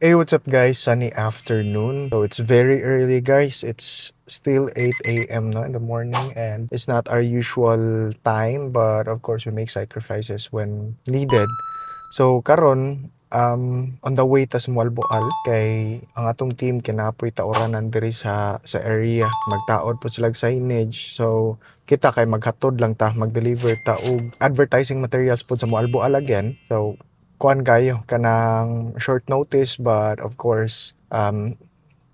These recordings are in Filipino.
Hey, what's up guys? Sunny afternoon. So it's very early guys. It's still 8 a.m. no in the morning and it's not our usual time, but of course we make sacrifices when needed. So karon on the way ta sa Mualboal kay ang atong team kinapoy ta oranan diri sa area. Magtaod po sila og signage. So kita kay maghatod lang ta, mag-deliver ta og advertising materials po sa Mualboal again. So kuan kayo kanang short notice, but of course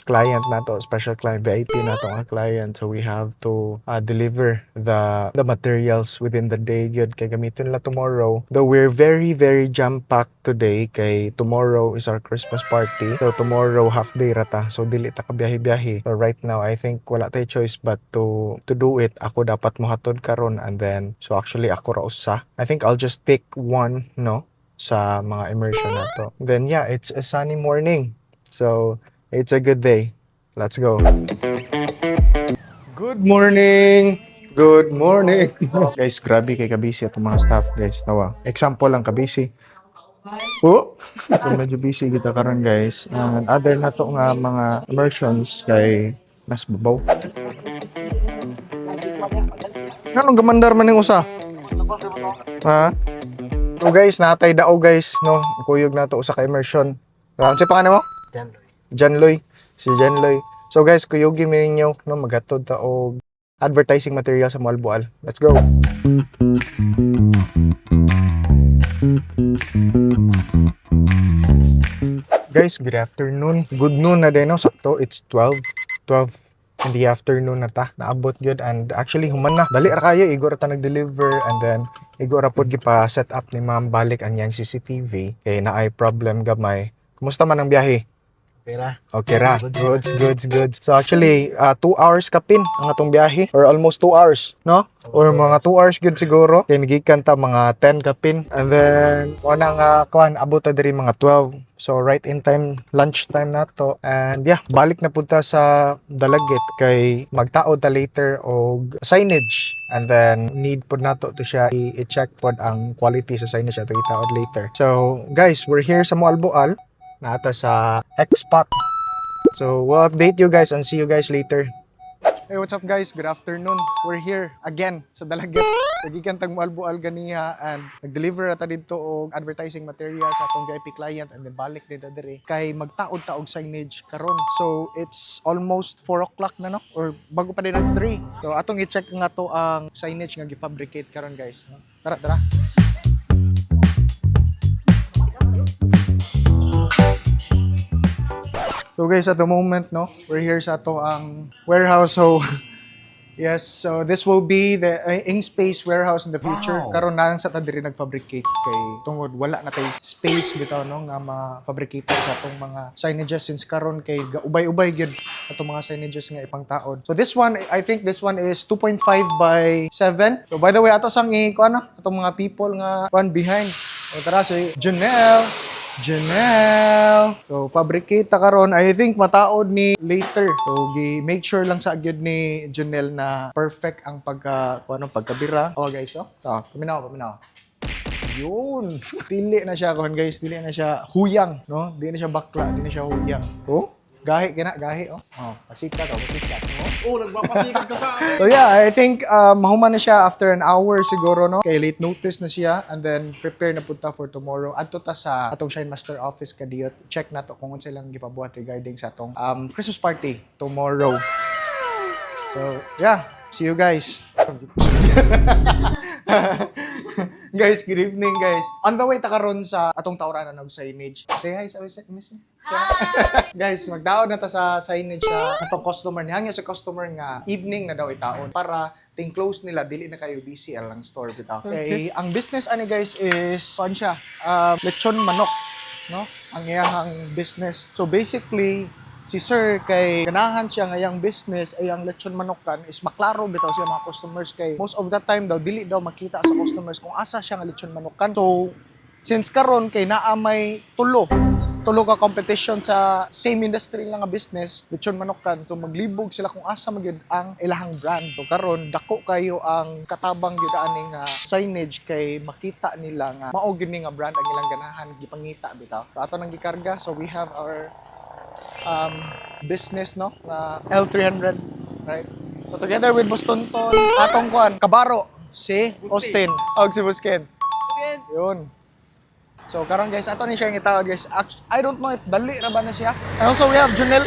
client nato, special client, VIP nato ang client, so we have to deliver the materials within the day gyud kay gamiton la tomorrow. Though we're very jam packed today kay tomorrow is our Christmas party, so tomorrow half day rata, so dili ta ka biyahe-biyahe. So right now I think wala tay choice but to do it. Ako dapat mohatod karon, and then so actually ako ra usa. I think I'll just pick one no sa mga immersion nato. Then yeah, it's a sunny morning. So it's a good day. Let's go. Good morning. Good morning. Guys, grabe kay kabisi atong mga staff guys. Tawa. Example lang kabisi. Oh, so medyo busy kita karon guys. And other na to nga mga immersions kay mas babaw. Anong gamandar man ning usa? Ha? So guys, natay dao guys, no. Kuyog na to usa ka immersion. Round sa pangalan mo? Janloy. Si Janloy. So guys, kuyugi mi ninyo no maghatod ta og advertising material sa Mualboal. Let's go. Guys, good afternoon. Good noon na din no, sakto. It's 12 in the afternoon na ta. Naabot gyud, and actually human na. Dali ra kayo, igor ta nag-deliver, and then igor ra pod gipa set up ni ma'am balik ang yang CCTV kay naay problem gamay. Kumusta man ang biyahe? Okay ra. Goods. So actually, 2 hours kapin ang atong biyahe, or almost 2 hours, no? Or mga 2 hours good siguro. Kaya nagikan ta mga 10 kapin. And then, wala nga kuhan, abot ta diri mga 12. So right in time, lunch time na to. And yeah, balik na punta sa Dalagit kay magtaod ta later og signage. And then, need pod nato to siya i-check pod ang quality sa signage ato itaod later. So guys, we're here sa Mualboal. Nata sa X-Spot. So, we'll update you guys and see you guys later. Hey, what's up guys? Good afternoon. We're here again sa Dalagit. Nagikan tag Mualboal ganiha, and nag-deliver ata dito og advertising materials sa atong VIP client, and then balik dito diri kay magtaod ta og signage karon. So, it's almost 4 o'clock na no, or bago pa din nag 3. So, atong i-check nga to ang signage nga gi-fabricate karon guys. Tara. So guys, at the moment, no, we're here sa ato ang warehouse. So yes, so this will be the InkSpace warehouse in the future. Wow. Karon na sa ta diri nag-fabricate kay tungod wala na tay space bitaw no nga ma-fabricate sa atong mga signages, since karon kay ubay-ubay gyud atong mga signages nga ipangtaod. So this one, I think this one is 2.5 by 7. So by the way, ato sang kuan atong mga people nga kuan behind. O tara si Janelle. So, fabricate ta karon. I think mataod ni later. So, make sure lang sa agyod ni Janelle na perfect ang pagkabira. Oh, guys, oh. Paminaw. Yun. Dili na siya guys. Dili na siya huyang, no? Dili na siya bakla, dili na siya huyang. Oh. Gahi, oh. Oh, pasikat. Oh, nagpapasikat ka sa akin. So yeah, I think mahuman na siya after an hour siguro, no? Kay late notice na siya, and then prepare na punta for tomorrow. Adto ta sa atong Shine Master office kadiyot. Check nato kung unsa lang gipabuhat regarding sa atong Christmas party tomorrow. So, yeah, see you guys. Guys, good evening guys. On the way ta karon sa atong tawranan og signage. Say hi sa miss me. Guys, magdaon na ta sa signage sa atong customer. Nihangyo sa customer nga evening na daw itaon para ting close nila dili na kayo busy lang store bitaw. Okay, ang business ani guys is kuan siya, lechon manok, no? Ang iyang business. So basically, si sir kay ganahan siya ngayang business ay ang lechon manokan is maklaro bitaw siya mga customers kay most of the time daw dili daw makita sa customers kung asa siya nga lechon manokan. So since karon kay naa may tulo tulo ka competition sa same industry lang nga business, lechon manok kan. So maglibog sila kung asa magyud ang ilahang brand. So karon dako kayo ang katabang gyud ani nga signage kay makita nila nga mao gyud ni nga brand ang ilang ganahan gipangita bitaw. So ato nang gikarga, so we have our business no na L300, right? So together with Boston Tol, atong kuan kabaro si Austin og si Busken. Yun. So karon guys, ato ni siya nga tawag guys. I don't know if dali ra ba na siya. And also we have Junel.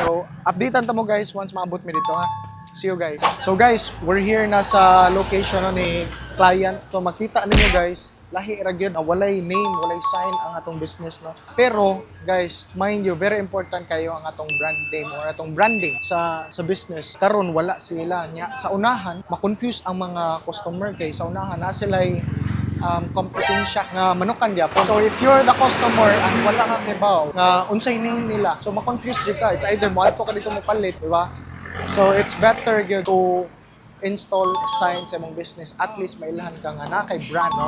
So updatean ta mo guys once maabot mi dito ha. See you guys. So guys, we're here na sa location no, ni client. So makita ninyo guys, lahi ra gyud, walay name, walay sign ang atong business no. Pero guys, mind you, very important kayo ang atong brand name or atong branding sa business. Karon wala sila nya sa unahan, ma-confuse ang mga customer kay sa unahan na sila kompetensya nga manukan gyapon. So if you're the customer and wala ka kibaw nga unsay name nila, so ma-confuse jud ka. It's either mo ato ka dito mo palit, di ba? So it's better gyud to install signs sa imong business, at least mailahan ka nga na kay brand no,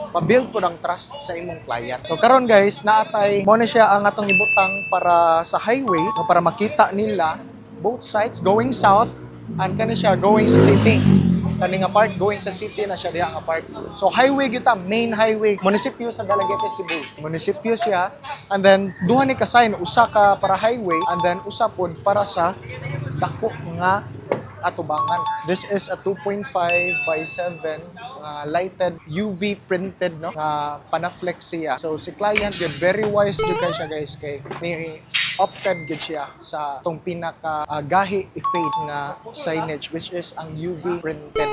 pa-build po ng trust sa imong client. So karon guys, naatay mo na siya ang atong ibutang para sa highway no, para makita nila both sides going south and kani siya going sa city. Kani nga part going sa city na siya diha nga part. So highway kita, main highway, munisipyo sa Dalaguete, Cebu. Munisipyo siya, and then duha ni ka sign, usa ka para highway and then usa pod para sa dako nga atubangan. This is a 2.5 by 7 lighted UV printed no panaflex siya. So si client yun, very wise jud kay siya guys kay ni opted gid siya sa tong pinaka gahi effect nga signage which is ang UV printed.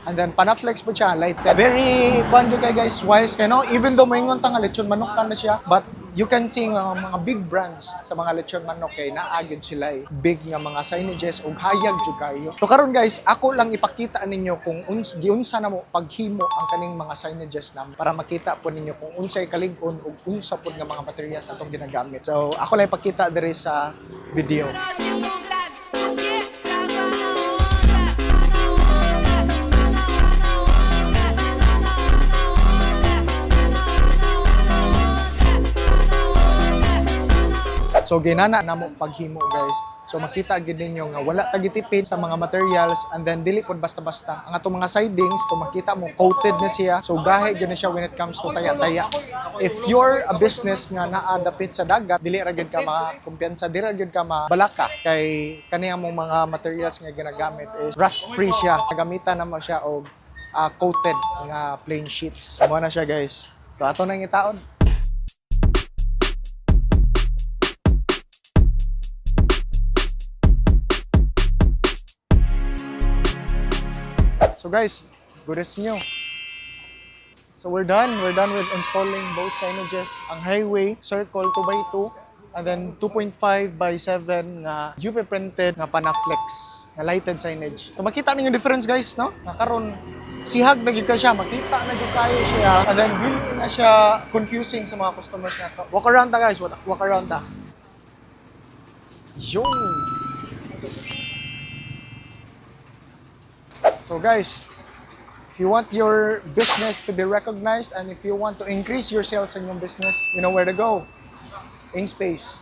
And then panaflex po siya lighted. Very kuan kay guys wise kay no, even though moingon ta nga lechon manok kan na siya, but you can see nga mga big brands sa mga lechon manok kay naagid sila big nga mga signages ug hayag jud kayo. So karon guys, ako lang ipakita ninyo kung giunsa na mo paghimo ang kaning mga signages nam para makita po ninyo kung unsay kalig-on ug unsa pud nga mga materials atong ginagamit. So ako lang ipakita diri sa video. So ginana na mo paghimo guys. So makita gid ninyo nga wala tagitipid sa mga materials, and then dili pod basta-basta. Ang atong mga sidings kung makita mo coated na siya. So gahi gyud na siya when it comes to taya-taya. If you're a business nga naa dapit sa dagat, dili ra gyud ka makumpiyansa, dili ra gyud ka mabalaka kay kaniya mong mga materials nga ginagamit is rust free siya. Nagamitan na mo siya og coated nga plain sheets. Mo na siya guys. So ato nang itaon. So guys, good as nyo. So we're done. We're done with installing both signages. Ang highway, circle 2x2, and then 2.5 by 7 na UV printed na panaflex, na lighted signage. So makita ninyo difference guys, no? Nakaroon, sihag na gid ka siya, makita na gid kayo siya, and then dili na siya confusing sa mga customers nato. Walk around ta guys, walk around ta. Yo! So guys, if you want your business to be recognized and if you want to increase your sales in your business, you know where to go. Ainspace.